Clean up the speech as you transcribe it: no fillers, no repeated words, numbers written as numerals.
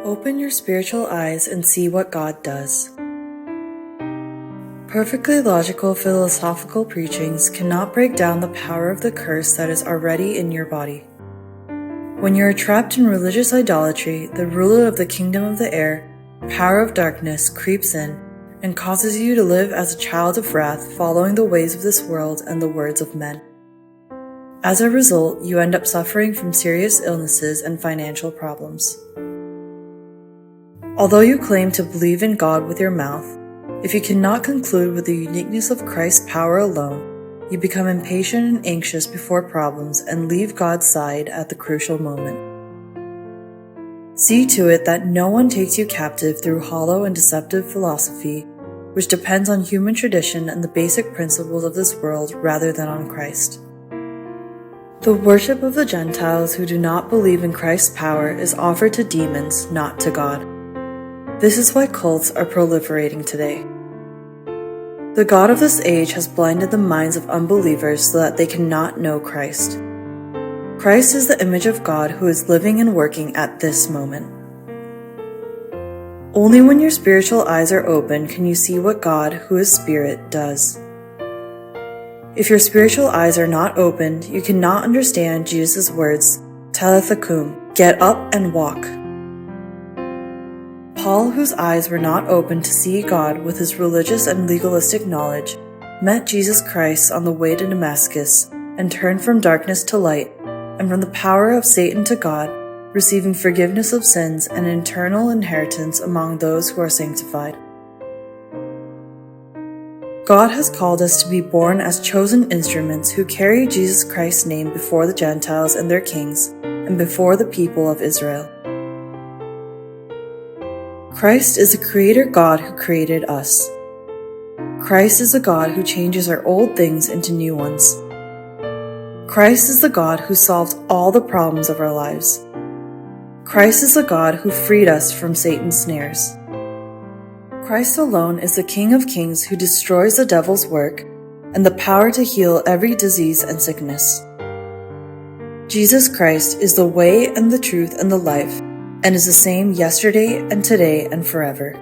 Open your spiritual eyes and see what God does. Perfectly logical philosophical preachings cannot break down the power of the curse that is already in your body. When you are trapped in religious idolatry, the ruler of the kingdom of the air, power of darkness, creeps in and causes you to live as a child of wrath, following the ways of this world and the words of men. As a result, you end up suffering from serious illnesses and financial problems. Although you claim to believe in God with your mouth, if you cannot conclude with the uniqueness of Christ's power alone, you become impatient and anxious before problems and leave God's side at the crucial moment. See to it that no one takes you captive through hollow and deceptive philosophy, which depends on human tradition and the basic principles of this world rather than on Christ. The worship of the Gentiles who do not believe in Christ's power is offered to demons, not to God. This is why cults are proliferating today. The God of this age has blinded the minds of unbelievers so that they cannot know Christ. Christ is the image of God who is living and working at this moment. Only when your spiritual eyes are open can you see what God, who is Spirit, does. If your spiritual eyes are not opened, you cannot understand Jesus' words, Talitha cum, get up and walk. Paul, whose eyes were not open to see God with his religious and legalistic knowledge, met Jesus Christ on the way to Damascus and turned from darkness to light and from the power of Satan to God, receiving forgiveness of sins and an eternal inheritance among those who are sanctified. God has called us to be born as chosen instruments who carry Jesus Christ's name before the Gentiles and their kings and before the people of Israel. Christ is a creator God who created us. Christ is a God who changes our old things into new ones. Christ is the God who solved all the problems of our lives. Christ is the God who freed us from Satan's snares. Christ alone is the King of Kings who destroys the devil's work and the power to heal every disease and sickness. Jesus Christ is the way and the truth and the life, and is the same yesterday and today and forever.